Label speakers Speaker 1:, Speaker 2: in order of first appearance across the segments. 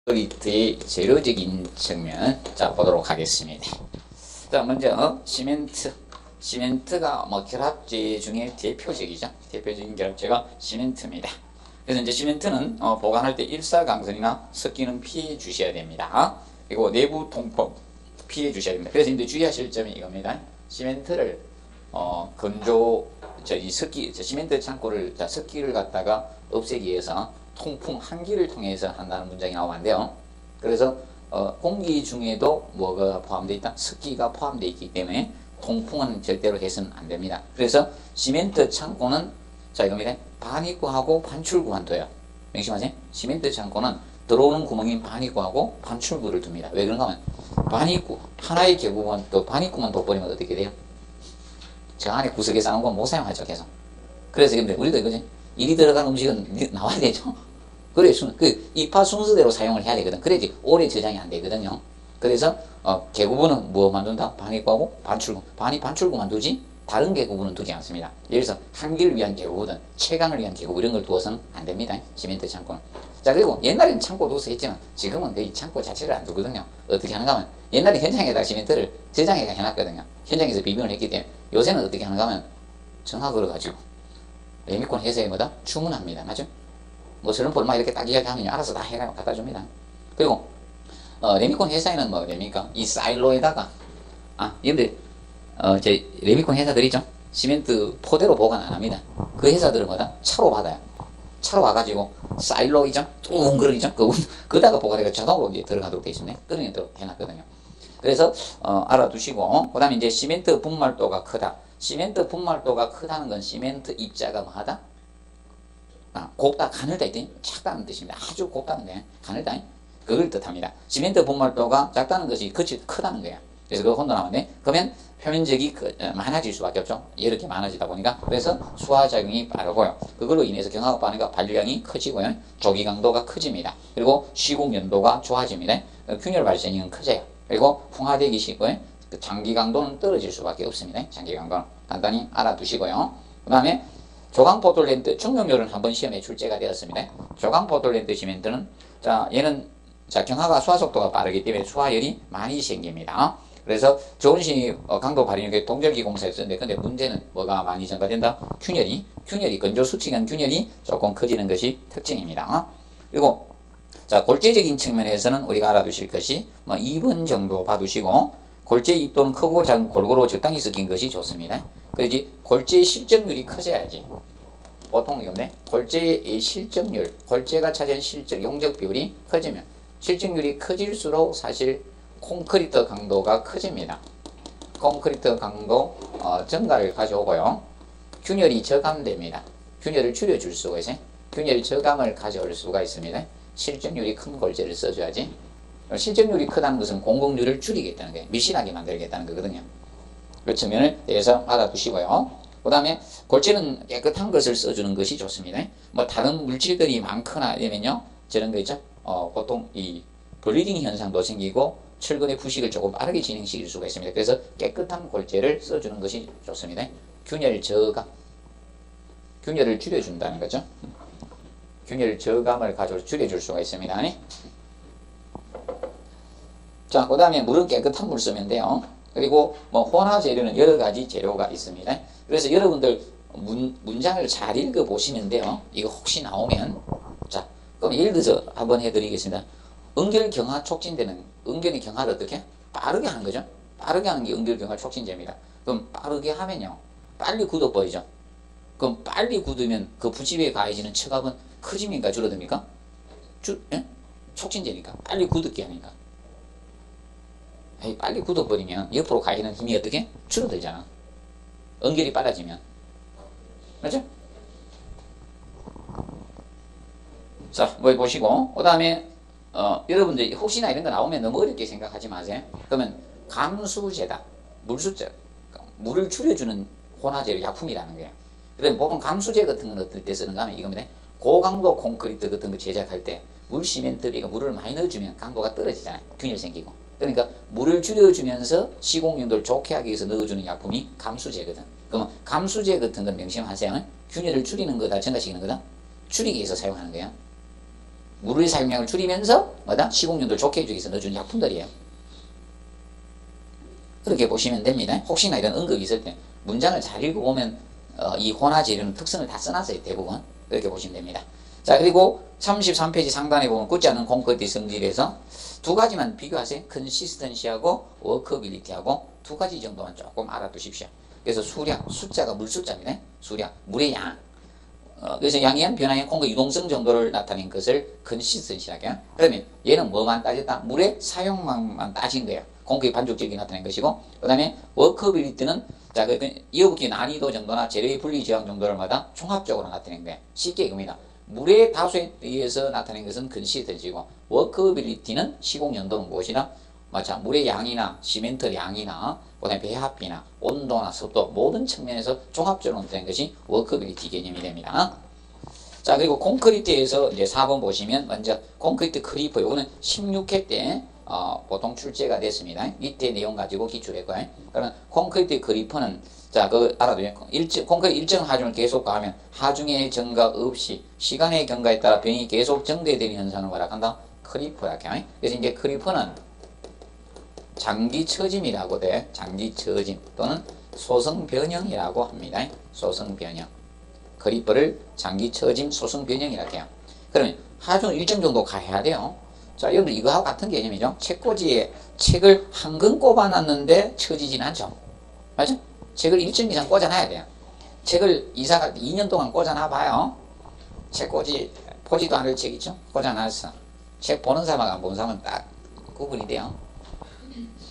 Speaker 1: 콘크리트의 재료적인 측면 자 보도록 하겠습니다. 자 먼저 시멘트가 뭐 결합재 중에 대표적이죠. 대표적인 결합재가 시멘트입니다. 그래서 이제 시멘트는 보관할 때 일사강선이나 습기는 피해 주셔야 됩니다. 그리고 내부 통풍 피해 주셔야 됩니다. 그래서 이제 주의하실 점이 이겁니다. 시멘트를 시멘트 창고를 습기를 갖다가 없애기 위해서 통풍 한기를 통해서 한다는 문장이 나오면 안 돼요. 그래서 공기 중에도 뭐가 포함되어 있다? 습기가 포함되어 있기 때문에 통풍은 절대로 해서는 안 됩니다. 그래서 시멘트 창고는 자 이겁니다. 반입구하고 반출구만 둬요. 명심하세요. 시멘트 창고는 들어오는 구멍이 반입구하고 반출구를 둡니다. 왜 그런가 하면 반입구 하나의 계곡은 또 반입구만 둬버리면 어떻게 돼요? 저 안에 구석에 쌓은 건 못 사용하죠. 계속. 그래서 근데 우리도 이거지. 일이 들어간 음식은 나와야 되죠. 그래, 입하 순서대로 사용을 해야 되거든. 그래야지 오래 저장이 안 되거든요. 그래서, 계구부는 뭐 만든다? 반입구하고 반출구. 반출구만 두지, 다른 계구부는 두지 않습니다. 예를 들어서, 한기를 위한 계구부든, 채광을 위한 계구부, 이런 걸 두어서는 안 됩니다. 시멘트 창고는. 자, 그리고 옛날에는 창고 두어서 했지만, 지금은 거의 창고 자체를 안 두거든요. 어떻게 하는가 하면, 옛날에 현장에다 시멘트를 저장해가 해놨거든요. 현장에서 비빔을 했기 때문에, 요새는 어떻게 하는가 하면, 전화 걸어가지고, 레미콘 회사에 뭐다? 주문합니다. 맞죠? 뭐 저런 볼마 이렇게 딱 이야기하면 알아서 다 해가 갖다 줍니다. 그리고 레미콘 회사에는 뭐 됩니까? 이 사일로에다가 여러분들 제 레미콘 회사들 있죠? 시멘트 포대로 보관 안 합니다. 그 회사들은 뭐다? 차로 받아요. 차로 와가지고 사일로이죠? 둥그러기죠? 그다가 보관해가 자동으로 이제 들어가도록 되어 있습니다. 그러니 또 해놨거든요. 그래서 알아두시고 그다음에 이제 시멘트 분말도가 크다. 시멘트 분말도가 크다는 건 시멘트 입자가 뭐하다? 곱다, 가늘다 이때 작다는 뜻입니다. 아주 곱다는데 가늘다 그걸 뜻합니다. 시멘트 분말도가 작다는 것이 그치 크다는 거야. 그래서 그거 혼자 나왔네. 그러면 표면적이 많아질 수밖에 없죠. 이렇게 많아지다 보니까 그래서 수화작용이 빠르고요. 그걸로 인해서 경화가 빠르니까 발열량이 커지고요. 조기 강도가 커집니다. 그리고 시공 연도가 좋아집니다. 균열 발생이 커져요. 그리고 풍화되기 쉽고요. 장기 강도는 떨어질 수밖에 없습니다. 장기 강도는 간단히 알아두시고요. 그 다음에 조강포톨랜드 충격률은 한번 시험에 출제가 되었습니다. 조강포톨랜드 시멘트는 얘는 경화가 수화속도가 빠르기 때문에 수화열이 많이 생깁니다. 그래서 좋은시 강도 발휘력의 동절기 공사에 쓰는데 근데 문제는 뭐가 많이 증가된다? 균열이 건조 수치간 균열이 조금 커지는 것이 특징입니다. 그리고 골재적인 측면에서는 우리가 알아두실 것이 2번 정도 봐두시고 골재 입도는 크고 작은 골고루 적당히 섞인 것이 좋습니다. 그래야지 골재의 실적률이 커져야지. 보통 이건데 골재의 실적률, 골재가 차지한 실적, 용적 비율이 커지면 실적률이 커질수록 사실 콘크리트 강도가 커집니다. 콘크리트 강도 증가를 가져오고요. 균열이 저감됩니다. 균열을 줄여줄 수가 있어요. 균열 저감을 가져올 수가 있습니다. 실적률이 큰 골재를 써줘야지. 실적률이 크다는 것은 공급률을 줄이겠다는 거예요. 밀실하게 만들겠다는 거거든요. 그 측면을 대해서 알아두시고요. 그 다음에 골재는 깨끗한 것을 써주는 것이 좋습니다. 뭐 다른 물질들이 많거나 이러면요. 저런 거 있죠. 보통 이 블리딩 현상도 생기고 철근의 부식을 조금 빠르게 진행시킬 수가 있습니다. 그래서 깨끗한 골재를 써주는 것이 좋습니다. 균열 저감. 균열을 줄여준다는 거죠. 균열 저감을 줄여줄 수가 있습니다. 자, 그 다음에 물은 깨끗한 물 쓰면 돼요. 그리고 혼화 재료는 여러 가지 재료가 있습니다. 그래서 여러분들 문장을 잘 읽어보시면 돼요. 이거 혹시 나오면. 자, 그럼 예를 들어서 한번 해드리겠습니다. 응결 경화 촉진되는, 응결의 경화를 어떻게? 빠르게 하는 거죠. 빠르게 하는 게 응결 경화 촉진제입니다. 그럼 빠르게 하면요. 빨리 굳어버리죠. 그럼 빨리 굳으면 그 부집에 가해지는 척압은 커집니까? 줄어듭니까? 예? 촉진제니까. 빨리 굳게 하니까. 빨리 굳어버리면 옆으로 가시는 힘이 어떻게? 줄어들잖아. 응결이 빨라지면. 맞죠? 자, 뭐 보시고. 그 다음에, 여러분들 혹시나 이런 거 나오면 너무 어렵게 생각하지 마세요. 그러면 감수제다. 물을 줄여주는 혼화제로 약품이라는 거예요. 그래서 보통 감수제 같은 건 어떨 때 쓰는가 하면 이겁니다. 고강도 콘크리트 같은 거 제작할 때 물 시멘트비가 물을 많이 넣어주면 강도가 떨어지잖아요. 균열 생기고. 그러니까 물을 줄여주면서 시공용도를 좋게 하기 위해서 넣어주는 약품이 감수제거든. 그러면 감수제 같은 건 명심하세요. 균열을 줄이는 거다, 증가시키는 거다? 줄이기 위해서 사용하는 거야. 물의 사용량을 줄이면서 뭐다? 시공률을 좋게 해주기 위해서 넣어주는 약품들이에요. 그렇게 보시면 됩니다. 혹시나 이런 언급이 있을 때 문장을 잘 읽어보면 이 혼화재료는 특성을 다 써놨어요. 대부분. 그렇게 보시면 됩니다. 자, 그리고 33페이지 상단에 보면 굳지 않은 콘크리트 성질에서 두 가지만 비교하세요. 컨시스턴시하고 워커빌리티하고 두 가지 정도만 조금 알아두십시오. 그래서 수량, 숫자가 물 숫자입니다. 수량, 물의 양. 그래서 양이한 변화형 콩의 유동성 정도를 나타낸 것을 컨시스턴시라고 해요. 그러면 얘는 뭐만 따졌다? 물의 사용량만 따진 거예요. 콩크의 반죽력이 나타낸 것이고, 그 다음에 워커빌리티는 자, 이어붙기 난이도 정도나 재료의 분리 저항 정도를 마다 종합적으로 나타낸 거예요. 쉽게 이겁니다. 물의 다수에 의해서 나타낸 것은 컨시스턴시고, 워커빌리티는 시공 연도는 무엇이나 마찬 물의 양이나 시멘트 양이나 그다음에 배합비나 온도나 습도 모든 측면에서 종합적으로 나타낸 것이 워커빌리티 개념이 됩니다. 자, 그리고 콘크리트에서 이제 4번 보시면 먼저 콘크리트 크리퍼 요거는 16회 때 보통 출제가 됐습니다. 밑에 내용 가지고 기출했고요. 그러면 콘크리트 크리퍼는 자, 그 알아두세요. 콘크리트 일정 하중을 계속 가하면 하중의 증가 없이 시간의 경과에 따라 변이 계속 증대되는 현상을 뭐라 한다? 크리퍼라고 해요. 그래서 이제 크리퍼는 장기 처짐이라고 돼. 장기 처짐 또는 소성 변형이라고 합니다. 소성 변형. 크리퍼를 장기 처짐 소성 변형이라고 해요. 그러면 하중 일정 정도 가야 돼요. 자, 여러분들 이거하고 같은 개념이죠. 책꽂이에 책을 한 근 꼽아놨는데 처지진 않죠. 맞죠? 책을 일정 이상 꽂아놔야 돼요. 책을 이사 갈 때 2년 동안 꽂아놔봐요. 책꽂이 보지도 않을 책 있죠? 꽂아놨어. 책 보는 사람하고 안 보는 사람은 딱 구분이 돼요.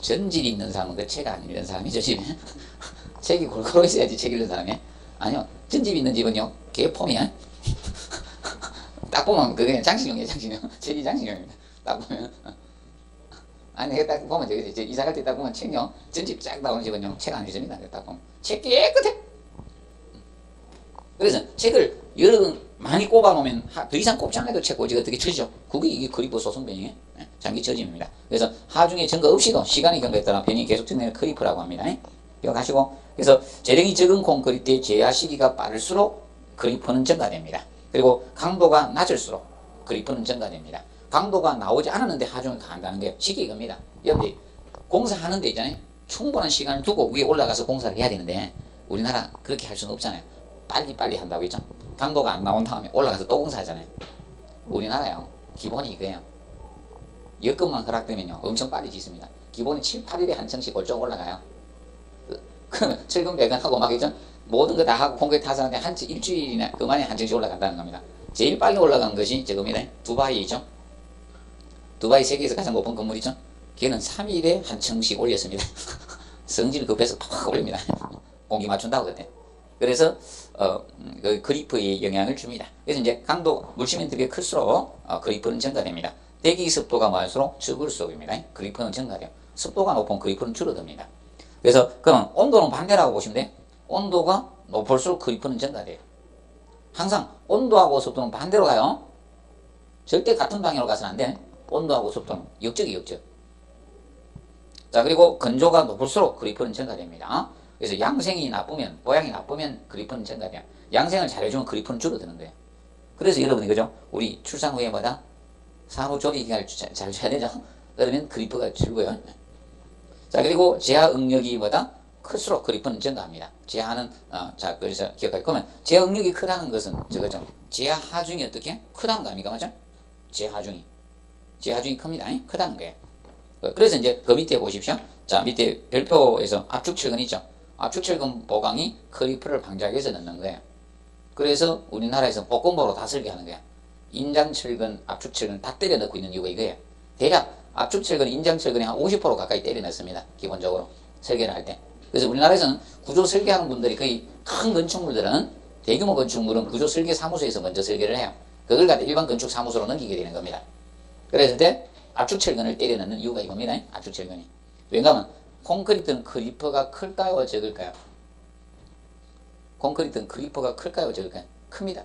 Speaker 1: 전질이 있는 사람은 그 책 안 읽는 사람이죠, 집에. 책이 골고루 있어야지 책 읽는 사람이. 아니요, 전집이 있는 집은요, 개폼이야. 딱 보면 그게 장식용이에요, 장식용. 책이 장식용입니다. 딱 보면. 아니, 딱 보면 저기 이사 갈 때 딱 보면 책요, 전집 쫙 나오는 집은요, 책 안 읽습니다. 딱 보면. 책 깨끗해. 그래서 책을 여러 권 많이 꼽아놓으면 더 이상 꼽지 않아도 책꽂이가 어떻게 쳐지죠? 그게 이게 크리퍼 소성 변형의 장기 처짐입니다. 그래서 하중의 증가 없이도 시간의 경과에 따라 변이 계속 증가하는 크리퍼라고 합니다. 기억하시고, 그래서 재력이 적은 콘크리트의 제하 시기가 빠를수록 크리퍼는 증가됩니다. 그리고 강도가 낮을수록 크리퍼는 증가됩니다. 강도가 나오지 않았는데 하중을 가한다는 게 쉽게 이겁니다. 여러분들 공사하는 데 있잖아요. 충분한 시간을 두고 위에 올라가서 공사를 해야 되는데 우리나라 그렇게 할 수는 없잖아요. 빨리빨리 한다고 했죠. 강도가 안 나온 다음에 올라가서 또 공사하잖아요. 우리나라요, 기본이 이거예요. 여건만 허락되면요, 엄청 빨리 짓습니다. 기본이 7, 8일에 한 층씩 골조 올라가요. 그러면 철근 배관하고 막 있죠. 모든 거 다 하고 콘크리트 타서는데 일주일이나 그만에 한 층씩 올라간다는 겁니다. 제일 빨리 올라간 것이 저겁니다. 두바이죠. 두바이 세계에서 가장 높은 건물이죠. 걔는 3일에 한 층씩 올렸습니다. 성질 급해서 팍 올립니다. 공기 맞춘다고 그때. 그래서 그 그리프에 영향을 줍니다. 그래서 이제 강도 물시멘트가 클수록 그리프는 증가됩니다. 대기 습도가 많을수록 적을수록입니다. 그리프는 증가돼요. 습도가 높으면 그리프는 줄어듭니다. 그래서 그럼 온도는 반대라고 보시면 돼요. 온도가 높을수록 그리프는 증가돼요. 항상 온도하고 습도는 반대로 가요. 절대 같은 방향으로 가서는 안 돼. 온도하고 습도는 역적이 역적. 자, 그리고 건조가 높을수록 그리프는 증가됩니다. 그래서 양생이 나쁘면, 모양이 나쁘면 그리프는 증가돼요. 양생을 잘해주면 그리프는 줄어드는 거예요. 그래서 여러분이 그죠? 우리 출산 후에 뭐다? 산후조리 기간을 잘 줘야 되죠? 그러면 그리프가 줄고요. 자, 그리고 제하 응력이 뭐다? 클수록 그리프는 증가합니다. 제하는, 자, 그래서 기억하게. 그러면 제하 응력이 크다는 것은 저거죠. 제하 하중이 어떻게? 크다는 거 아닙니까? 맞죠? 제하중이. 제하중이 큽니다. 크다는 거예요. 그래서 이제 그 밑에 보십시오. 자, 밑에 별표에서 압축철근 있죠? 압축철근 보강이 크리프를 방지하기 위해서 넣는 거예요. 그래서 우리나라에서 볶음보로 다 설계하는 거야. 인장철근, 압축철근 다 때려 넣고 있는 이유가 이거예요. 대략 압축철근, 인장철근이 한 50% 가까이 때려 넣습니다. 기본적으로 설계를 할 때. 그래서 우리나라에서는 구조 설계하는 분들이 거의 큰 건축물들은, 대규모 건축물은 구조 설계 사무소에서 먼저 설계를 해요. 그걸 갖다 일반 건축 사무소로 넘기게 되는 겁니다. 그래서 때 압축철근을 때려 넣는 이유가 이겁니다. 압축철근이. 왜냐하면 콘크리트는 크리퍼가 클까요? 적을까요? 콘크리트는 크리퍼가 클까요? 적을까요? 큽니다.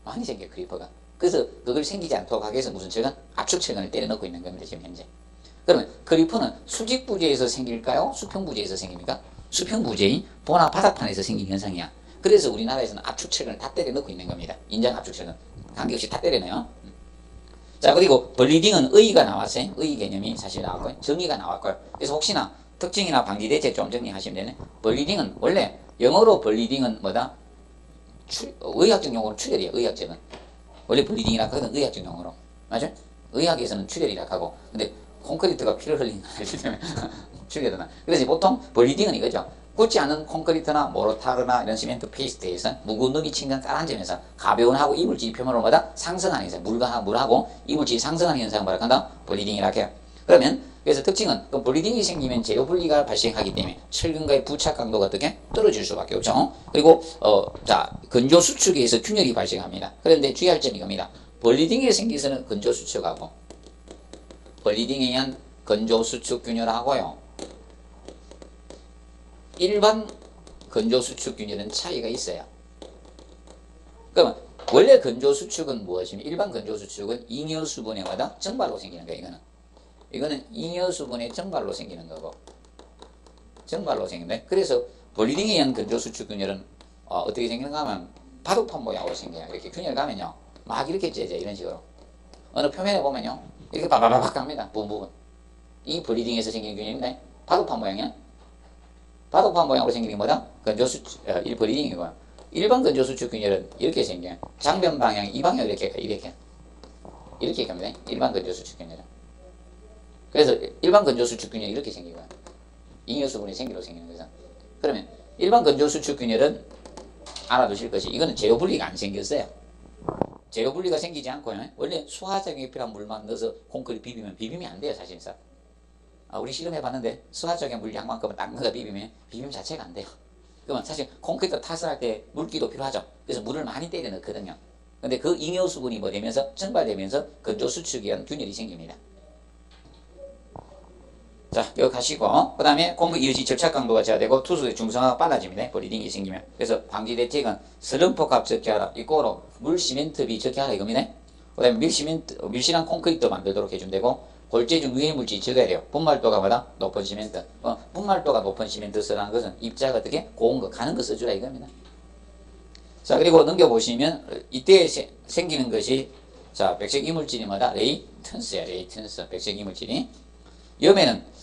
Speaker 1: 많이 생겨요, 크리퍼가. 그래서 그걸 생기지 않도록 하기 위해서 무슨 철근? 압축철근을 때려 넣고 있는 겁니다, 지금 현재. 그러면 크리퍼는 수직 부재에서 생길까요? 수평 부재에서 생깁니까? 수평 부재인 보나 바닥판에서 생긴 현상이야. 그래서 우리나라에서는 압축철근을 다 때려 넣고 있는 겁니다. 인장 압축철근. 관계없이 다 때려 넣어요. 자, 그리고 블리딩은 의의가 나왔어요. 의의 개념이 사실 나왔고요. 정의가 나왔고요. 그래서 혹시나 특징이나 방지 대책 좀 정리하시면 되네. 블리딩은 원래 영어로 블리딩은 뭐다? 의학적 용어로 출혈이에요. 의학적은 원래 블리딩이라 하거든. 의학적 용어로 맞죠? 의학에서는 출혈이라 하고, 근데 콘크리트가 피를 흘리는 거기 때문에 출혈이나. 그래서 보통 블리딩은 이거죠. 굳지 않은 콘크리트나 모르타르나 이런 시멘트 페이스트에서 묵은능이 침전 깔아앉으면서 가벼운 하고 이물질 표면으로마다 상승하는 현상, 물하고 이물질이 상승하는 현상을 뭐라 한다? 블리딩이라고 해요. 그러면 그래서 특징은 그 블리딩이 생기면 재료 분리가 발생하기 때문에 철근과의 부착 강도가 어떻게 떨어질 수밖에 없죠. 그리고 자, 건조 수축에 의해서 균열이 발생합니다. 그런데 주의할 점이 이겁니다. 블리딩이 생기서는 건조 수축하고 블리딩에 의한 건조 수축 균열하고요, 일반 건조 수축 균열은 차이가 있어요. 그러면 원래 건조 수축은 무엇이며 일반 건조 수축은 잉여 수분의 마다 정발로 생기는 거예요. 이거는 잉여 수분의 정발로 생기는 거고, 정발로 생긴다. 그래서 블리딩에 의한 건조 수축 균열은 어떻게 생기는가 하면 바둑판 모양으로 생겨요. 이렇게 균열 가면요 막 이렇게 째져. 이런 식으로 어느 표면에 보면요 이렇게 바바바박 갑니다. 부분. 이 블리딩에서 생기는 균열인데 바둑판 모양이야. 바둑판 모양으로 생기는 게 뭐다? 건조 수축, 이 블리딩이고요. 일반 건조 수축 균열은 이렇게 생겨요. 장변 방향이 이 방향으로 이렇게 갑니다. 일반 건조 수축 균열은. 그래서 일반 건조 수축 균열이 이렇게 생기고요. 잉여 수분이 생기로 생기는 거죠. 그러면 일반 건조 수축 균열은 알아두실 것이, 이거는 재료 분리가 안 생겼어요. 재료 분리가 생기지 않고요. 원래 수화작용이 필요한 물만 넣어서 콘크리트 비비면 안 돼요, 사실상. 우리 실험해봤는데 수화작용 물량만큼은 딱 넣어 비빔 자체가 안 돼요. 그러면 사실 콘크리트 탓을 할 때 물기도 필요하죠. 그래서 물을 많이 때려 넣거든요. 근데 그 잉여 수분이 뭐 되면서 증발되면서 건조 수축에 의한 균열이 생깁니다. 자, 여기 가시고, 그 다음에 콘크리트 이어지 절착 강도가 제한되고 투수의 중성화가 빨라집니다. 블리딩이 생기면. 그래서 방지 대책은 슬럼프값 적게하라, 이거로 물 시멘트비 적게하라 이겁니다. 그 다음에 밀실한 콘크리트 만들도록 해주면 되고, 골재 중 유해 물질이 적어야 돼요. 분말도가 뭐다? 높은 시멘트. 분말도가 높은 시멘트 쓰라는 것은 입자가 어떻게? 고운 거, 가는 거 써주라 이겁니다. 자, 그리고 넘겨보시면 이때 생기는 것이, 자, 백색 이물질이 뭐다? 레이턴스야, 레이턴스. 백색 이물질이. 염해는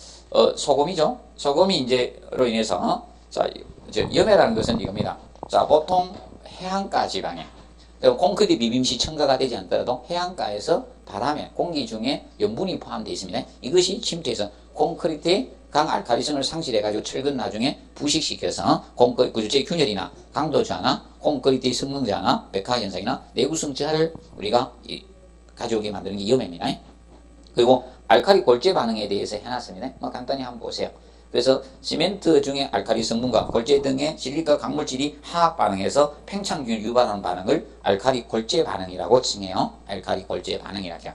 Speaker 1: 소금이죠. 소금이 이제로 인해서 자, 염해라는 것은 이겁니다. 자, 보통 해안가 지방에 콘크리트 비빔시 첨가가 되지 않더라도 해안가에서 바람에 공기 중에 염분이 포함되어 있습니다. 이것이 침투해서 콘크리트의 강알칼리성을 상실해가지고 철근 나중에 부식시켜서 콘크리트 구조체의 균열이나 강도 저하나 콘크리트의 성능 저하나 백화 현상이나 내구성 저하를 우리가 가져오게 만드는 게 염해입니다. 그리고 알칼리 골재 반응에 대해서 해놨습니다. 간단히 한번 보세요. 그래서 시멘트 중에 알칼리 성분과 골재 등의 실리카 강물질이 화학 반응해서 팽창균을 유발하는 반응을 알칼리 골재 반응이라고 칭해요. 알칼리 골재 반응이라고 해요.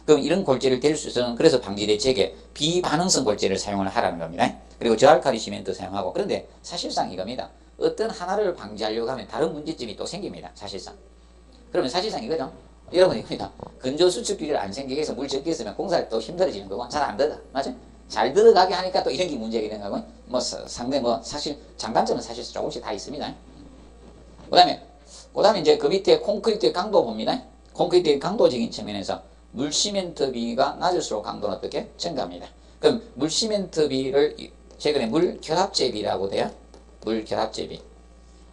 Speaker 1: 그럼 이런 골재를 댈 수 있어서 그래서 방지 대책에 비반응성 골재를 사용을 하라는 겁니다. 그리고 저알칼리 시멘트 사용하고. 그런데 사실상 이겁니다. 어떤 하나를 방지하려고 하면 다른 문제점이 또 생깁니다. 사실상. 그러면 사실상 이거죠. 여러분 이겁니다. 건조 수축 균열 안 생기게 해서 물 적게 쓰면 공사를 또 힘들어지는 거고 잘 안 들어가. 맞죠? 잘 들어가게 하니까 또 이런 게 문제가 되는 거고, 상당히 사실 장단점은 사실 조금씩 다 있습니다. 그 다음에 이제 그 밑에 콘크리트의 강도 봅니다. 콘크리트의 강도적인 측면에서 물 시멘트비가 낮을수록 강도는 어떻게? 증가합니다. 그럼 물 시멘트비를 최근에 물 결합제비라고 돼요. 물 결합제비.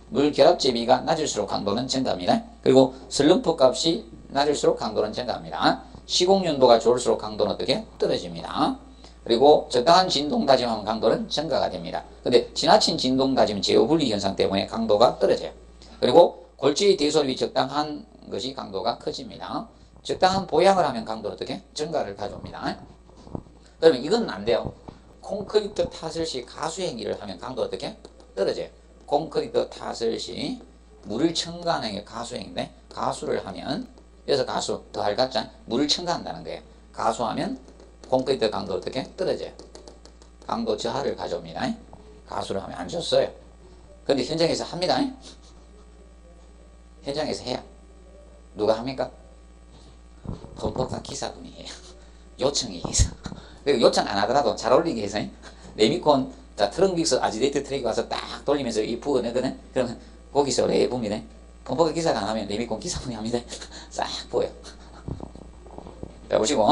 Speaker 1: 물 결합제비가 낮을수록 강도는 증가합니다. 그리고 슬럼프 값이 낮을수록 강도는 증가합니다. 시공연도가 좋을수록 강도는 어떻게? 떨어집니다. 그리고 적당한 진동 다짐하면 강도는 증가가 됩니다. 근데 지나친 진동 다짐은 제어 분리 현상 때문에 강도가 떨어져요. 그리고 골재의 대소립이 적당한 것이 강도가 커집니다. 적당한 보양을 하면 강도는 어떻게? 증가를 가져옵니다. 그러면 이건 안 돼요. 콘크리트 탓을 시 가수 행위를 하면 강도 어떻게? 떨어져요. 콘크리트 탓을 시 물을 첨가하는 게 가수 행위인데, 가수를 하면, 그래서 가수 더할 가짜 물을 첨가한다는 거예요. 가수하면 콘크리트 강도 어떻게? 떨어져요. 강도 저하를 가져옵니다. 가수를 하면 안 좋았어요. 근데 현장에서 합니다. 현장에서 해요. 누가 합니까? 범퍼카 기사분이 해요. 요청이 해서. 그리고 요청 안 하더라도 잘 어울리게 해서 레미콘 트렁 믹스 아지데이트 트랙 와서 딱 돌리면서 이 부어내거든. 그러면 거기서 레 봅니다. 범퍼카 기사가 안 하면 레미콘 기사분이 합니다. 싹 보여. 자, 보시고.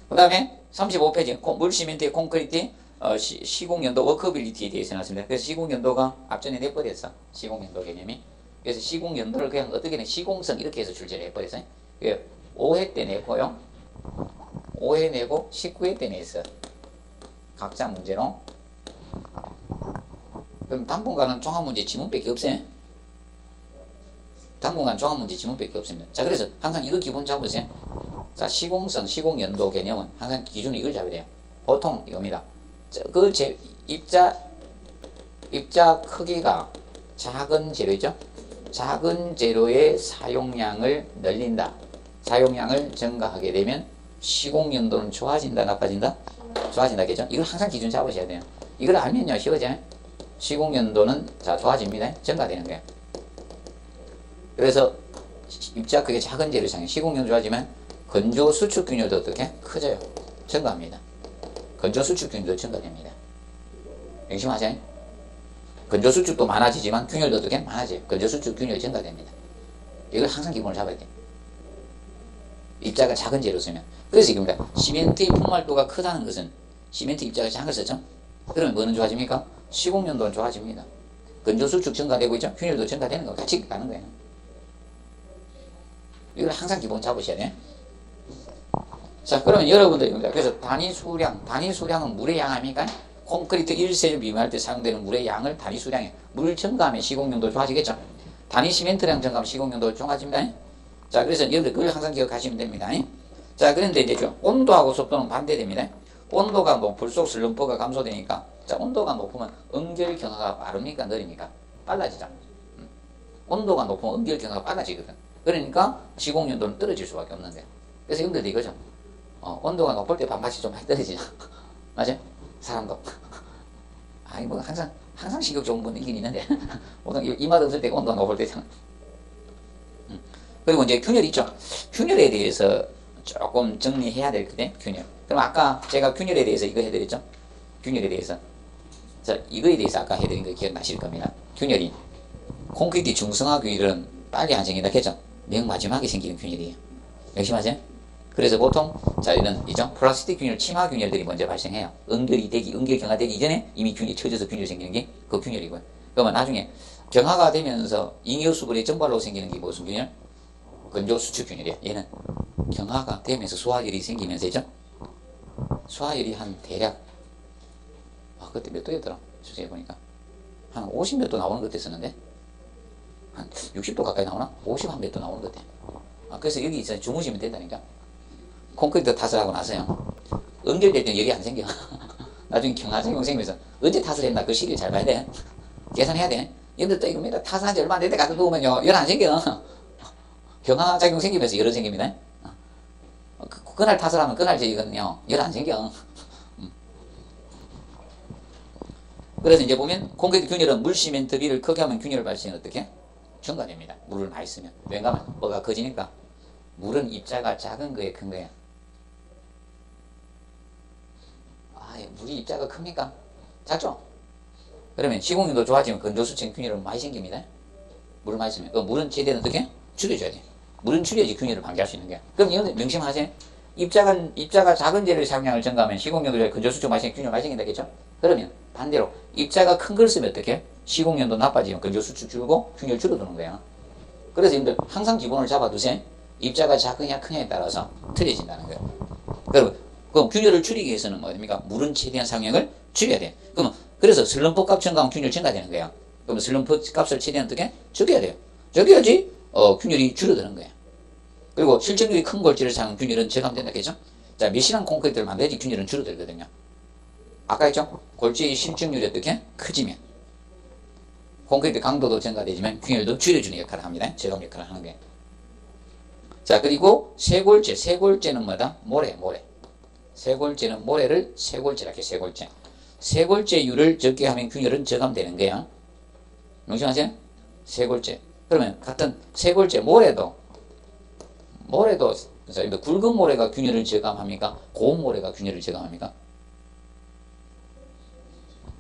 Speaker 1: 그 다음에 35페이지. 물, 시멘트, 콘크리트, 시공연도, 워커빌리티에 대해서 나왔습니다. 그래서 시공연도가 앞전에 내버렸어. 시공연도 개념이. 그래서 시공연도를 그냥 어떻게 내 시공성 이렇게 해서 출제를 해버렸어요. 5회 때 내고요. 5회 내고 19회 때 냈어. 각자 문제로. 그럼 당분간은 종합문제 지문밖에 없어요. 당분간 종합문제 지문밖에 없습니다. 자, 그래서 항상 이거 기본 잡으세요. 자, 시공성, 시공연도 개념은 항상 기준이 이걸 잡아야 돼요. 보통 이겁니다. 그 입자 크기가 작은 재료죠. 작은 재료의 사용량을 늘린다. 사용량을 증가하게 되면 시공연도는 좋아진다, 나빠진다? 좋아진다겠죠? 이걸 항상 기준 잡으셔야 돼요. 이걸 알면요, 쉬워져요. 시공연도는 자 좋아집니다. 증가되는 거예요. 그래서 입자 크기 작은 재료 사용, 시공연도 좋아지면 건조 수축 균열도 어떻게 커져요? 증가합니다. 건조 수축 균열도 증가됩니다. 명심하세요. 건조 수축도 많아지지만 균열도 어떻게 많아져요? 건조 수축 균열 증가됩니다. 이걸 항상 기본을 잡아야 돼요. 입자가 작은 재료 쓰면. 그래서 이겁니다. 시멘트의 폭발도가 크다는 것은 시멘트 입자가 작은 걸 썼죠? 그러면 뭐는 좋아집니까? 시공연도는 좋아집니다. 건조 수축 증가되고 있죠? 균열도 증가되는 거 같이 가는 거예요. 이걸 항상 기본 잡으셔야 돼요. 자, 그러면 여러분들입니다. 그래서 단위 수량은 물의 양 아닙니까? 콘크리트 1세를 비교할 때 사용되는 물의 양을 단위 수량에 물 증가하면 시공연도 좋아지겠죠? 단위 시멘트량 증가하면 시공연도 좋아집니다. 자, 그래서 여러분들 그걸 항상 기억하시면 됩니다. 자, 그런데 이제 온도하고 속도는 반대됩니다. 온도가 높을수록 슬럼프가 감소되니까, 자, 온도가 높으면 응결 경화가 빠릅니까? 느립니까? 빨라지죠. 온도가 높으면 응결 경화가 빨라지거든. 그러니까 시공연도는 떨어질 수밖에 없는 거예요. 그래서 여러분들 이거죠. 온도가 높을 때 반맛이 좀 많이 떨어지죠. 맞아요? 사람도. 아니, 뭐, 항상 식욕 좋은 분 있긴 있는데, 보통 이맛 없을 때 온도가 높을 때잖아. 그리고 이제 균열 있죠. 균열에 대해서 조금 정리해야 될 건데, 균열. 그럼 아까 제가 균열에 대해서 이거 해드렸죠? 균열에 대해서. 자, 이거에 대해서 아까 해드린 거 기억나실 겁니다. 균열이. 콘크리트 중성화 균열은 빨리 안 생긴다 했죠? 맨 마지막에 생기는 균열이에요. 명심하세요? 그래서 보통, 자, 이죠? 플라스틱 균열, 침하 균열들이 먼저 발생해요. 응결 경화되기 이전에 이미 균열이 쳐져서 균열이 생기는 게 그 균열이고요. 그러면 나중에 경화가 되면서 잉여수분의 증발로 생기는 게 무슨 균열? 건조 수축 균열이야. 얘는 경화가 되면서 소화열이 생기면서죠. 소화열이 한 대략 그때 몇 도였더라? 수시해 보니까 한 50 몇 도 나오는 것 같았었는데 한 60도 가까이 나오나? 50 한 몇 도 나오는 것 같아. 그래서 여기 있어 주무시면 된다니까. 콘크리트 탓을 하고 나서요. 응결될 때는 열이 안 생겨. 나중에 경화작용 생기면서 언제 탓을 했나 그 시기를 잘 봐야 돼. 계산해야 돼. 여러분들 또 이겁니다. 탓한 지 얼마 안 됐는데 가서 누우면요 열 안 생겨. 경화작용 생기면서 열은 생깁니다. 그날 탓을 하면 그날 이거는요 열 안 생겨. 그래서 이제 보면 콘크리트 균열은 물, 시멘트, 비를 크게 하면 균열 발생이 어떻게? 증가됩니다. 물을 많이 쓰면. 왜냐하면 뭐가 커지니까 물은 입자가 작은 거에 큰 거야. 물이 입자가 큽니까? 작죠? 그러면 시공연도 좋아지면 건조수증 균열은 많이 생깁니다. 물을 많이 쓰면. 물은 최대한 어떻게? 줄여줘야 돼. 물은 줄여야지 균열을 방지할 수 있는 거야. 그럼 이건 명심하세요. 입자가 작은 재료의 사용량을 증가하면 시공연도 건조수증 많이 생기면 균열 많이 생긴다겠죠? 그러면 반대로 입자가 큰 걸 쓰면 어떻게? 시공연도 나빠지면 건조수증 줄고 균열 줄어드는 거야. 그래서 여러분들 항상 기본을 잡아두세요. 입자가 작으냐 크냐에 따라서 틀려진다는 거예요. 그럼 균열을 줄이기 위해서는 뭐입니까? 물은 최대한 사용량을 줄여야 돼. 그래서 슬럼프 값 증가하면 균열 증가되는 거야. 그럼 슬럼프 값을 최대한 어떻게? 적여야 돼요. 적여야지 균열이 줄어드는 거야. 그리고 실적률이 큰 골재를 사용하면 균열은 저감된다겠죠? 자, 미실한 콘크리트를 만들어야지 균열은 줄어들거든요. 아까 했죠? 골재의 실적률이 어떻게? 커지면 콘크리트 강도도 증가되지만 균열도 줄여주는 역할을 합니다. 저감 역할을 하는 거예요. 자, 그리고 쇄골재는 뭐다? 모래. 쇄골재는 모래를 쇄골재라고 해요. 쇄골재율을 적게 하면 균열은 저감되는 거야. 명심하세요? 쇄골재. 그러면 같은 쇄골재 모래도 굵은 모래가 균열을 저감합니까? 고운 모래가 균열을 저감합니까?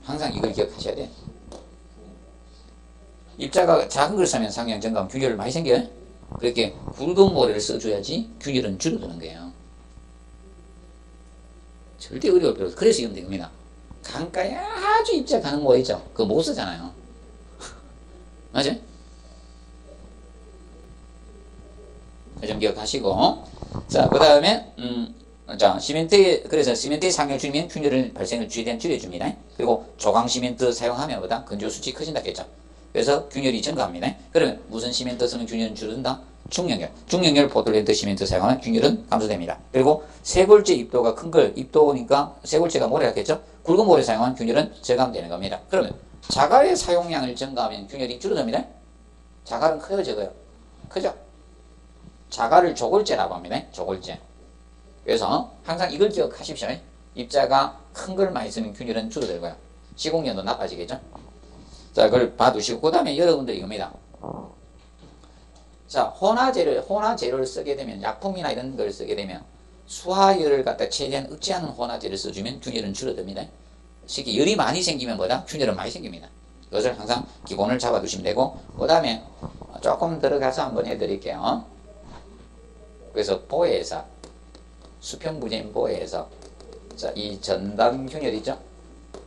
Speaker 1: 항상 이걸 기억하셔야 돼. 입자가 작은 걸 사면 상향 증가하면 균열을 많이 생겨요. 그렇게 굵은 모래를 써줘야지 균열은 줄어드는 거예요. 절대 어려울 필요 없어. 그래서 이러면 됩니다. 강가에 아주 입자 가는 거 있죠? 그거 못 쓰잖아요. 맞지? 좀 기억하시고. 자, 그 다음에, 자, 그래서 시멘트의 상열 줄이면 균열 발생을 최대한 줄여줍니다. 그리고 조강 시멘트 사용하면 보다 건조 수치 커진다 했죠. 그래서 균열이 증가합니다. 그러면 무슨 시멘트 쓰면 균열은 줄어든다? 중력열 포틀랜드 시멘트 사용하면 균열은 감소됩니다. 그리고 쇄골재 입도가 큰 걸, 입도니까 쇄골재가 모래라겠죠? 굵은 모래 사용하면 균열은 저감되는 겁니다. 그러면 자갈의 사용량을 증가하면 균열이 줄어듭니다. 자갈은 커요, 적어요? 크죠? 자갈을 조골재라고 합니다. 조골재. 그래서 항상 이걸 기억하십시오. 입자가 큰 걸 많이 쓰면 균열은 줄어들고요. 시공연도 나빠지겠죠? 자, 그걸 봐두시고, 그 다음에 여러분들 이겁니다. 자, 혼화재를 쓰게 되면, 약품이나 이런 걸 쓰게 되면, 수화열을 갖다 최대한 억제하는 혼화재를 써주면 균열은 줄어듭니다. 쉽게 열이 많이 생기면 뭐다? 균열은 많이 생깁니다. 이것을 항상 기본을 잡아두시면 되고, 그 다음에 조금 들어가서 한번 해드릴게요. 그래서 보혜사, 수평부재인 보혜사. 자, 이 전당균열이죠?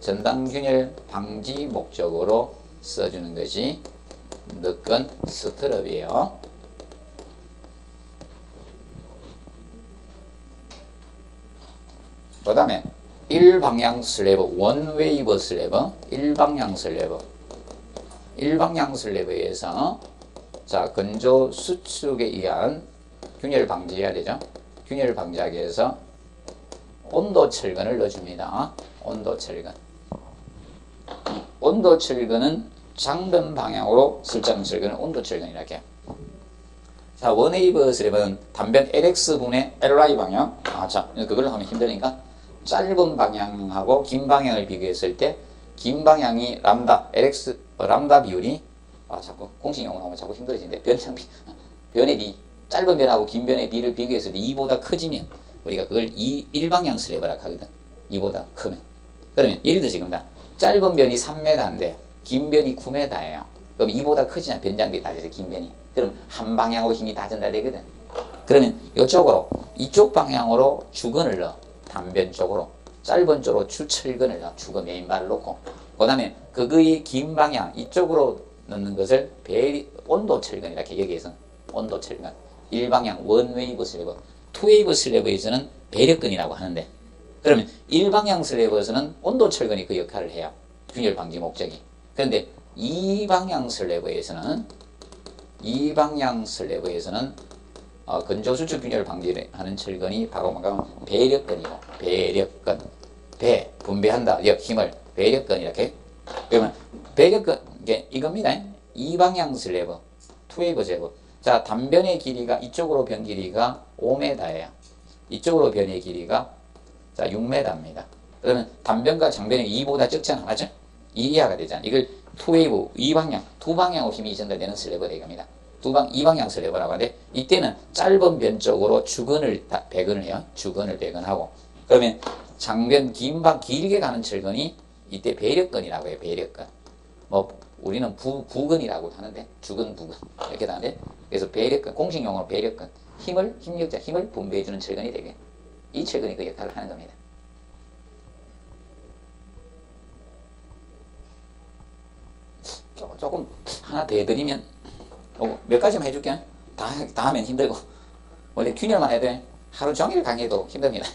Speaker 1: 전당균열 방지 목적으로 써주는 것이 느건 스트럽이에요. 그 다음에 일방향 슬래브, 원웨이브 슬래브, 일방향 슬래브에서 자, 건조 수축에 의한 균열 방지해야 되죠. 균열 방지하기 위해서 온도 철근을 넣어줍니다. 온도 철근. 온도 철근은 장변 방향으로 설정 철근을 온도 철근이라고 해요. 자, 원웨이브 슬랩은 단변 LX분의 LY 방향. 자, 그걸 하면 힘드니까 짧은 방향하고 긴 방향을 비교했을 때 긴 방향이 람다, LX, 람다 비율이 자꾸 공식 용어 나오면 자꾸 힘들어지는데 변의 D, 짧은 변하고 긴 변의 D를 비교했을 때 2보다 커지면 우리가 그걸 1방향 슬래브라고 하거든. 2보다 크면. 그러면 예를 들어 지금 짧은 변이 3m인데 긴 변이 9m예요. 그럼 2보다 크지만 변장비 다져서 긴 변이. 그럼 한 방향으로 힘이 다 전달되거든. 그러면 이쪽 방향으로 주근을 넣어. 단변 쪽으로. 짧은 쪽으로 주철근을 넣어. 주근 메인바를 놓고. 그 다음에 그의 긴 방향 이쪽으로 넣는 것을 온도 철근 이렇게 여기에서 온도 철근. 1방향 원웨이브 슬래브. 투웨이브 슬래브에서는 배력근이라고 하는데, 그러면 1방향 슬래브에서는 온도 철근이 그 역할을 해요. 균열 방지 목적이. 그런데 2방향 슬래브에서는 건조 수축 균열 방지를 하는 철근이 바로 뭔가 배력근이고, 배력근. 분배한다. 힘을 배력근 이렇게. 그러면 배력근 이겁니다. 2방향 슬래브, 투웨이브 슬래브. 자, 단변의 길이가 이쪽으로 변 길이가 5m예요. 이쪽으로 변의 길이가 자 6m입니다. 그러면 단변과 장변이 2보다 적잖아, 맞죠? 2 이하가 되잖아. 이걸 투웨이브, 2방향, 두 방향으로 힘이 전달되는 슬래브가 되겁니다. 2방향 슬래브라고 하는데, 이때는 짧은 변 쪽으로 배근을 해요. 주근을 배근하고. 그러면 장변 길게 가는 철근이 이때 배력근이라고 해요. 배력근. 우리는 부근이라고 하는데, 주근, 부근 이렇게 하는데, 그래서 배력근, 공식 용어로 배력근, 힘을 분배해주는 철근이 되게, 이 철근이 그 역할을 하는 겁니다. 조금 하나 더 해드리면, 몇 가지만 해줄게. 다 하면 힘들고, 원래 균열만 해도 하루 종일 강의해도 힘듭니다.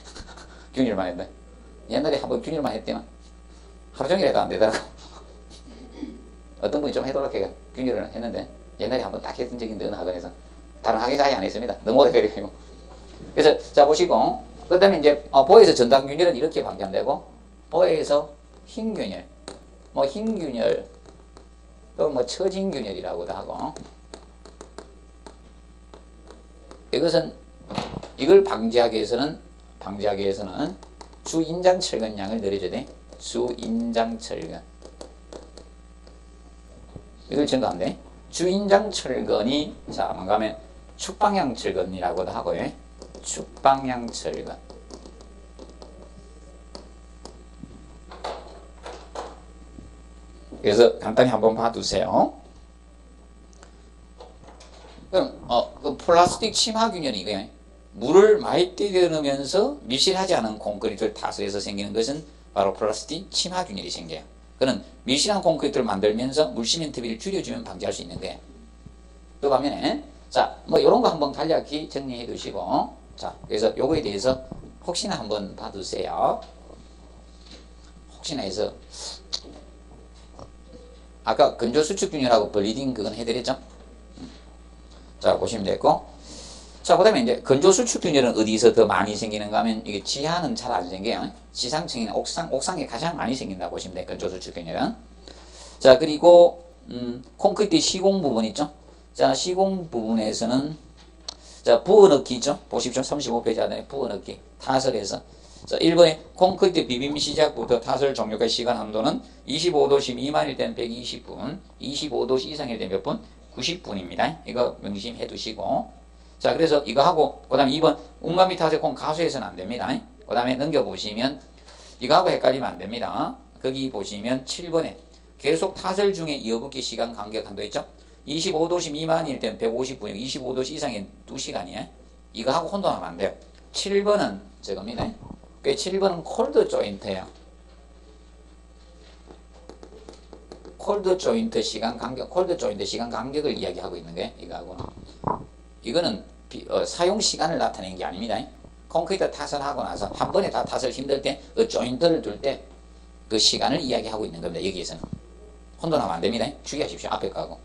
Speaker 1: 균열만 해도. 옛날에 한번 균열만 했더만 하루 종일 해도 안 되더라고. 어떤 분이 좀 해도록 해가 균열을 했는데, 옛날에 한번 딱 했던 적이 있는데, 어느 학원에서. 다른 학교에서 아예 안 했습니다. 너무 오래돼가지고. 그래서, 자, 보시고, 그 다음에 이제, 보에서 전당균열은 이렇게 방지한다고, 보에서 흰균열, 흰균열, 또 처진균열이라고도 하고, 이걸 방지하기 위해서는 주인장철근량을 늘려줘야 돼. 주인장철근. 이걸 증가하면 돼. 주인장철근이, 자, 가면 축방향철근이라고도 하고요. 축방향철근. 그래서 간단히 한번 봐두세요. 그럼, 그 플라스틱 침하균열이 이거예요. 물을 많이 뛰게 넣으면서 밀실하지 않은 콘크리트를 타설해서 생기는 것은 바로 포로시티 침하균일이 생겨요. 그는 밀실한 콘크리트를 만들면서 물시멘트 비를 줄여주면 방지할 수 있는 거예요. 그 반면에 자, 뭐 이런 거 한번 간략히 정리해 두시고 자, 그래서 요거에 대해서 혹시나 한번 봐두세요. 혹시나 해서 아까 건조 수축균열하고 블리딩 그건 해드렸죠? 자, 보시면 됐고 자, 그 다음에 이제 건조 수축균열은 어디서 더 많이 생기는가 하면 이게 지하는 잘 안 생겨요. 지상층이나 옥상에 가장 많이 생긴다고 보시면 돼요. 건조 수축균열은. 자, 그리고 콘크리트 시공 부분 있죠? 자, 시공 부분에서는 자, 부어넣기 있죠? 보십시오. 35페이지 안에 부어넣기. 타설에서. 자, 1번에 콘크리트 비빔 시작부터 타설 종료까지 시간 한도는 25도씨 미만일 때는 120분, 25도씨 이상일 때 몇 분? 90분입니다. 이거 명심해 두시고. 자, 그래서 이거 하고, 그 다음에 2번, 운감이 타설 콘 가수해서는 안 됩니다. 그 다음에 넘겨보시면, 이거하고 헷갈리면 안 됩니다. 거기 보시면 7번에 계속 타설 중에 이어붙기 시간 간격 한도 있죠? 25도씨 미만일 때는 150분이고 25도씨 이상인 2시간이에요. 이거 하고 혼동하면 안 돼요. 7번은 저겁니다. 그 7번은 콜드 조인트예요. 콜드 조인트 시간 간격을 이야기하고 있는 게 이거하고는. 이거는 사용 시간을 나타내는 게 아닙니다. 콘크리트 타설하고 나서 한 번에 다 타설 힘들 때 그 조인트를 둘 때 그 시간을 이야기하고 있는 겁니다. 여기에서는. 혼돈하면 안 됩니다. 주의하십시오. 앞에 거하고.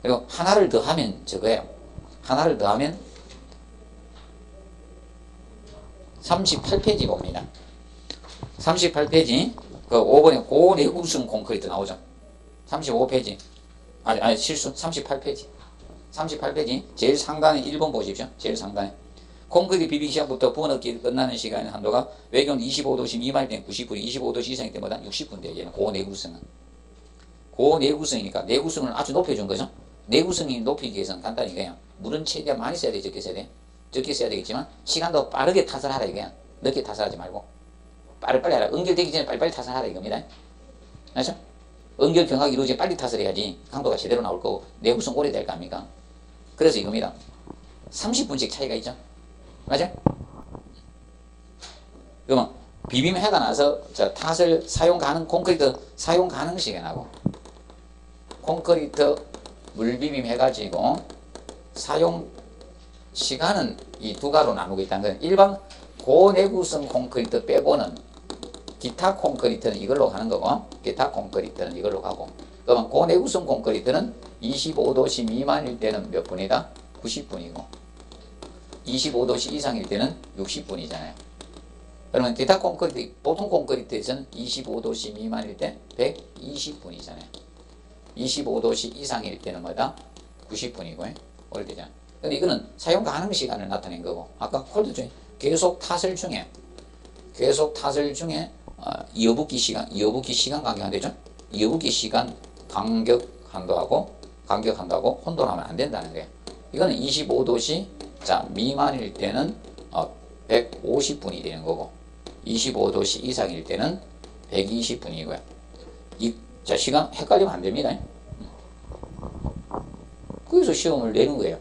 Speaker 1: 그리고 하나를 더 하면 저거예요. 하나를 더 하면 38페이지 봅니다. 38페이지 그 5번에 고내구성 콘크리트 나오죠. 35페이지 아니 실수 38페이지 38페이지 제일 상단에 1번 보십시오. 제일 상단에 콘크리트 비비 시작부터 부어넣기 끝나는 시간 한도가 외경 25도씨 미만일 때는 90분, 25도씨 이상일 때마다 60분 돼요. 얘는 고내구성은. 고내구성이니까 내구성을 아주 높여준 거죠. 내구성이 높이기 위해서는 간단히 그냥 물은 최대한 많이 써야 돼. 적게 써야 돼. 적게 써야 되겠지만 시간도 빠르게 타설하라 이거야. 늦게 타설하지 말고 빨리빨리 하라. 응결되기 전에 빨리빨리 타설하라 이겁니다. 맞죠? 응결 경학이 이루어지면 빨리 타설해야지 강도가 제대로 나올 거고 내구성 오래 될 거 아닙니까? 그래서 이겁니다. 30분씩 차이가 있죠. 맞아? 그러면 비빔해가 나서 타설 사용 가능 콘크리트 사용 가능 시간하고 콘크리트 물비빔 해가지고 사용 시간은 이 두 가로 나누고 있다는 건 일반 고내구성 콘크리트 빼고는 기타 콘크리트는 이걸로 가는 거고 기타 콘크리트는 이걸로 가고 그러면 고내구성 콘크리트는 25도씨 미만일 때는 몇 분이다? 90분이고 25도씨 이상일 때는 60분이잖아요. 그러면 기타 콘크리트 보통 콘크리트에서는 25도씨 미만일 때 120분이잖아요. 25도씨 이상일 때는 뭐다? 90분이고 오래되잖아. 근데 이거는 사용 가능 시간을 나타낸 거고 아까 콜드 중에 계속 타설 중에 이어붙기 시간 간격 안 되죠? 이어붙기 시간 간격 한도하고 혼돈하면 안 된다는 거예요. 이거는 25도씨 미만일 때는 150분이 되는 거고 25도씨 이상일 때는 120분이고요. 자, 시간 헷갈리면 안 됩니다. 그래서 시험을 내는 거예요.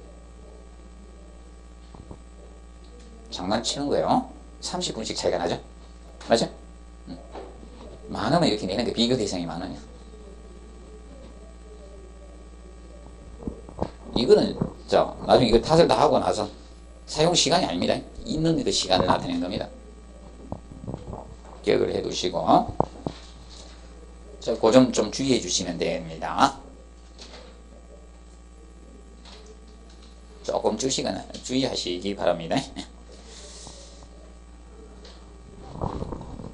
Speaker 1: 장난치는 거예요. 30분씩 차이가 나죠? 맞죠? 많으면 이렇게 내는 게 비교 대상이 많으면. 이거는, 나중에 이거 탓을 다 하고 나서 사용 시간이 아닙니다. 있는 그 시간을 나타내는 겁니다. 기억을 해 두시고. 그 점 좀 주의해 주시면 됩니다. 조금 주의하시기 바랍니다.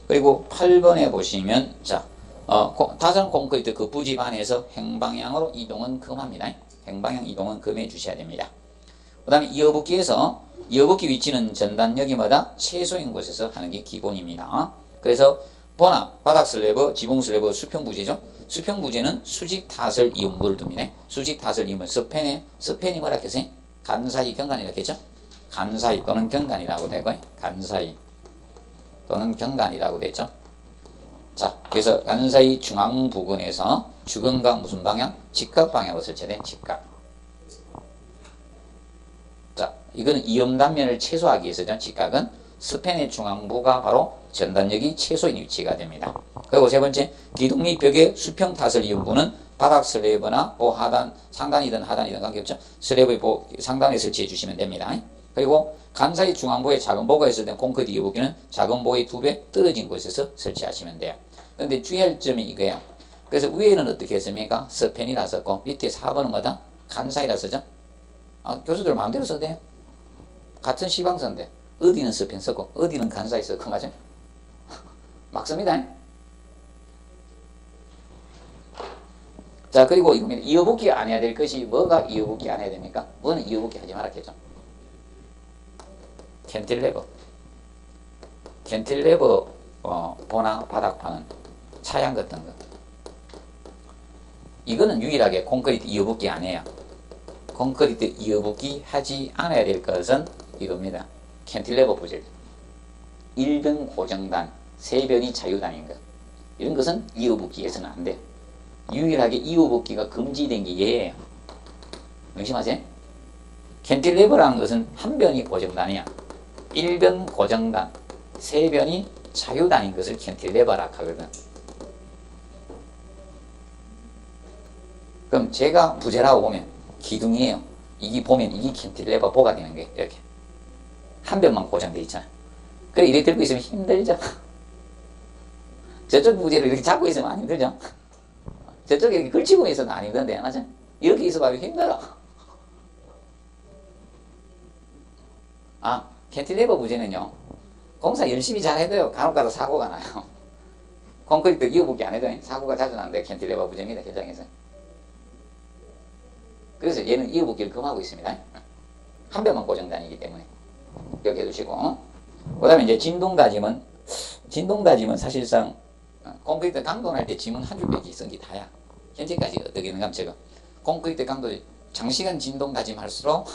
Speaker 1: 그리고 8번에 보시면 타설 콘크리트 그 부지반에서 행방향으로 이동은 금합니다. 행방향 이동은 금해 주셔야 됩니다. 그 다음에 이어붙기 위치는 전단역이 최소인 곳에서 하는 게 기본입니다. 그래서 바닥 슬래브, 지붕 슬래브, 수평 부재죠. 수평 부재는 수직 타설 이음부를 둡니다. 수직 타설 이음은 스팬이 뭐라 했어요? 간사이 경간이라고 했죠. 간사이 또는 경간이라고 되고 간사이 또는 경간이라고 됐죠. 자, 그래서 간사이 중앙 부근에서 주근과 무슨 방향? 직각 방향으로 설치된 직각. 자, 이거는 이음 단면을 최소화하기 위해서죠. 직각은 스팬의 중앙부가 바로 전단력이 최소인 위치가 됩니다. 그리고 세 번째, 기둥 벽의 수평 타설 이음부는 바닥 슬래브나 하단, 상단이든 하단이든 관계없죠. 슬래브의 상단에 설치해 주시면 됩니다. 그리고 간사의 중앙부에 작은 보가 있을 때 콘크리트 이어붙기는 작은 보의 2배 떨어진 곳에서 설치하시면 돼요. 그런데 주의할 점이 이거예요. 그래서 위에는 어떻게 했습니까? 스팬이라 썼고 밑에 4번은 뭐다? 간사이라 쓰죠. 교수들 마음대로 써도 돼요. 같은 시방서인데 어디는 스팬 썼고 어디는 간사이 썼고 맞아요? 막 씁니다. 자, 그리고 이겁니다. 이어붙기 안 해야 될 것이 뭐가 이어붙기 안 해야 됩니까? 뭐는 이어붙기 하지 말았겠죠. 캔틸레버 보나 바닥판은 차양 같은 거. 이거는 유일하게 콘크리트 이어붙기 안 해요. 콘크리트 이어붙기 하지 않아야 될 것은 이겁니다. 캔틸레버 부질. 1변 고정단, 3변이 자유단인 것. 이런 것은 이어붙기에서는 안 돼. 유일하게 이어붙기가 금지된 게 얘예요. 명심하세요. 캔틸레버라는 것은 한 변이 고정단이야. 1변 고정단, 3변이 자유단인 것을 캔틸레버라 하거든. 그럼 제가 부재라고 보면 기둥이에요. 이게 보면 이게 캔틸레버 보가 되는 거예요. 이렇게 한 변만 고정돼 있잖아. 그래 이렇게 들고 있으면 힘들죠. 저쪽 부재를 이렇게 잡고 있으면 안 힘들죠. 저쪽에 이렇게 걸치고 있어도 안 힘든데, 맞아? 이렇게 있어봐도 힘들어. 캔틸레버 부재는요, 공사 열심히 잘 해도요, 간혹가다 사고가 나요. 콘크리트 이어붙기 안 해도 사고가 자주 나는데 캔틸레버 부재입니다, 현장에서. 그래서 얘는 이어붙기를 금하고 있습니다. 한 변만 고정단이기 때문에 기억해 두시고. 그 다음에 이제 진동다짐은 사실상 콘크리트 강도 날 때 지문 한 줄 빼기 쓴 게 다야. 현재까지 어떻게 되는가 하면 제가 콘크리트 강도 장시간 진동 다짐할수록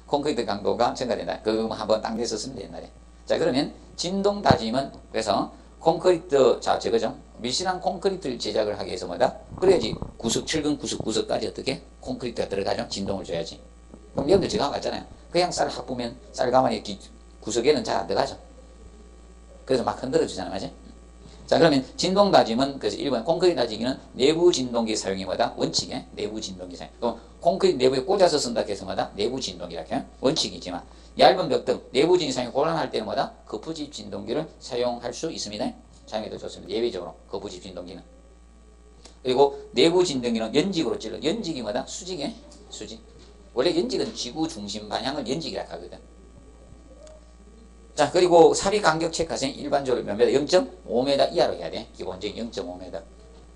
Speaker 1: 콘크리트 강도가 증가된다. 그거 한번 땅 대서 쓰면 돼, 옛날에. 자, 그러면 진동 다짐은 그래서 콘크리트, 자, 저거죠. 밀실한 콘크리트를 제작을 하기 위해서 뭐다? 그래야지 철근 구석까지 어떻게? 콘크리트가 들어가죠. 진동을 줘야지. 그럼 여러분들 제가 봤잖아요. 그냥 쌀 합부면 쌀 가마니 구석에는 잘 안 들어가죠. 그래서 막 흔들어 주잖아요. 맞지? 자, 그러면 진동 다짐은 그래서 1번 콘크리트 다지기는 내부 진동기 사용이 뭐다? 원칙에 내부 진동기 사용. 또 콘크리트 내부에 꽂아서 쓴다 해서 뭐다? 내부 진동기라 해요. 원칙이지만 얇은 벽 등 내부 진동 사용이 곤란할 때는 뭐다? 거푸집 진동기를 사용할 수 있습니다. 사용해도 좋습니다. 예외적으로 거푸집 진동기는. 그리고 내부 진동기는 연직으로 찔러. 연직이 뭐다? 수직에 수직. 원래 연직은 지구 중심 방향을 연직이라 하거든. 자, 그리고 삽입 간격 체크하세요. 일반적으로 몇 미터? 0.5m 이하로 해야 돼. 기본적인 0.5m.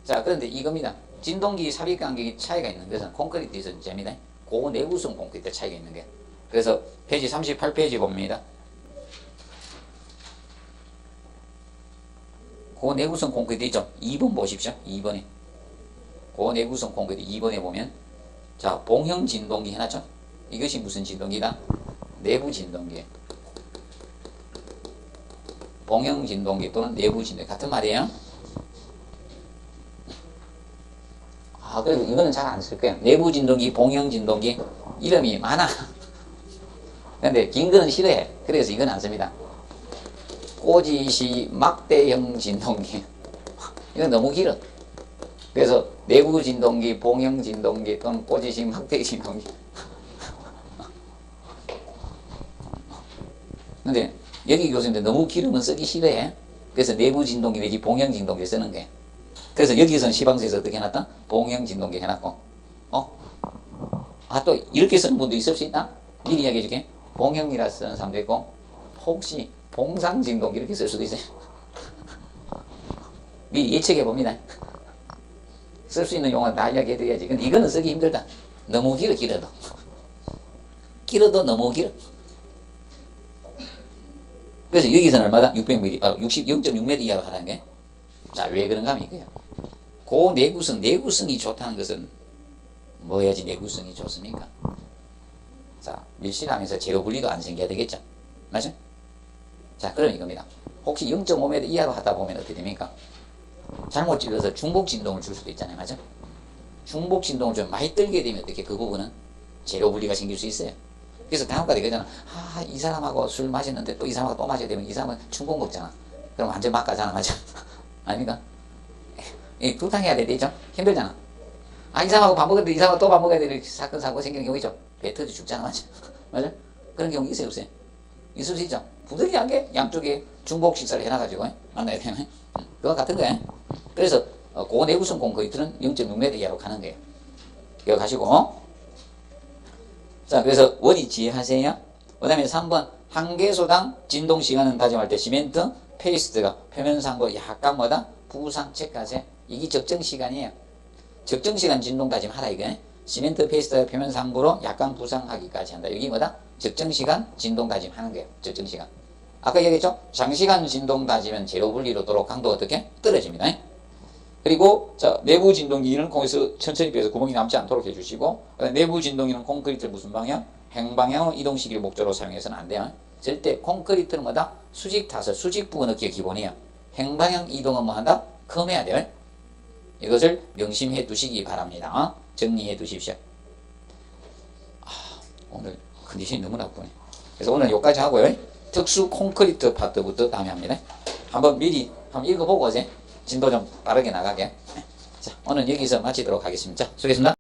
Speaker 1: 자, 그런데 이겁니다. 진동기 삽입 간격이 차이가 있는 것은 콘크리트에서는 재미다. 고내구성 콘크리트 차이가 있는 게. 그래서 페이지 38페이지 봅니다. 고내구성 콘크리트 있죠? 2번 보십시오. 2번에. 고내구성 콘크리트 2번에 보면 자, 봉형 진동기 해놨죠? 이것이 무슨 진동기다? 내부 진동기. 봉형 진동기 또는 내부 진동기 같은 말이에요. 그리고 이거는 잘 안 쓸 거예요. 내부 진동기, 봉형 진동기 이름이 많아. 근데 긴 거는 싫어해. 그래서 이건 안 씁니다. 꼬지시 막대형 진동기. 이건 너무 길어. 그래서 내부 진동기, 봉형 진동기 또는 꼬지시 막대 진동기. 근데 여기 교수님들 너무 길으면 쓰기 싫어해. 그래서 내부 진동기 내지 봉형 진동기 쓰는 거예요. 그래서 여기서는 시방서에서 어떻게 해놨다? 봉형 진동기 해놨고. 또 이렇게 쓰는 분도 있을 수 있다? 미리 이야기해 줄게. 봉형이라 쓰는 사람도 있고, 혹시 봉상 진동기 이렇게 쓸 수도 있어요. 미리 예측해 봅니다. 쓸 수 있는 용어는 다 이야기해 드려야지. 근데 이거는 쓰기 힘들다. 너무 길어, 길어도. 길어도 너무 길어. 그래서 여기서는 얼마다? 600mm, 0.6m 이하로 하라는 게. 자, 왜 그런가 하면 이거예요. 내구성이 좋다는 것은 뭐 해야지 내구성이 좋습니까? 자, 밀실하면서 제로 분리도 안 생겨야 되겠죠? 맞죠? 자, 그럼 이겁니다. 혹시 0.5m 이하로 하다 보면 어떻게 됩니까? 잘못 찔러서 중복 진동을 줄 수도 있잖아요. 맞죠? 중복 진동을 좀 많이 떨게 되면 어떻게 그 부분은 제로 분리가 생길 수 있어요. 그래서 다음까지 그러잖아. 이 사람하고 술 마시는데 또 이 사람하고 또 마셔야 되면 이 사람은 충동 먹잖아. 그럼 완전 막 가잖아, 맞아? 아닙니까? 불탕해야 되죠? 힘들잖아. 이 사람하고 밥 먹었는데 이 사람하고 또 밥 먹어야 되는 사건, 사고 생기는 경우 있죠? 배 터져 죽잖아, 맞아? 맞아? 그런 경우 있어요, 없어요? 있을 수 있죠? 부득이하게 양쪽에 중복 식사를 해놔가지고 만나야 되네. 그거 같은 거야. 그래서 고내구성 콘크리트는 0.6m 이하로 가는 거예요. 기억하시고. 자, 그래서 원위 지혜하세요. 그 다음에 3번 한개소당 진동시간은 다짐할 때 시멘트 페이스트가 표면상고 약간 뭐다? 부상 체크하세요. 이게 적정시간이에요. 적정시간 진동 다짐하라 이거. 시멘트 페이스트가 표면상고로 약간 부상하기까지 한다. 여기 뭐다? 적정시간 진동 다짐하는 거예요. 적정시간. 아까 얘기했죠? 장시간 진동 다지면 제로 분리로 도로 강도 어떻게? 떨어집니다. 그리고 자, 내부 진동기는 거기서 천천히 빼서 구멍이 남지 않도록 해주시고, 내부 진동기는 콘크리트를 무슨 방향? 행방향으로 이동시키를 목적으로 사용해서는 안 돼요. 절대 콘크리트는 뭐다? 수직 타설, 수직 부분 넣기가 기본이에요. 행방향 이동은 뭐 한다? 금해야 돼요. 이것을 명심해 두시기 바랍니다. 정리해 두십시오. 오늘 컨디션이 너무 나쁘네. 그래서 오늘 여기까지 하고요. 특수 콘크리트 파트부터 다음에 합니다. 한번 미리 한번 읽어보고 오세요. 진도 좀 빠르게 나가게. 자, 오늘 여기서 마치도록 하겠습니다. 자, 수고했습니다.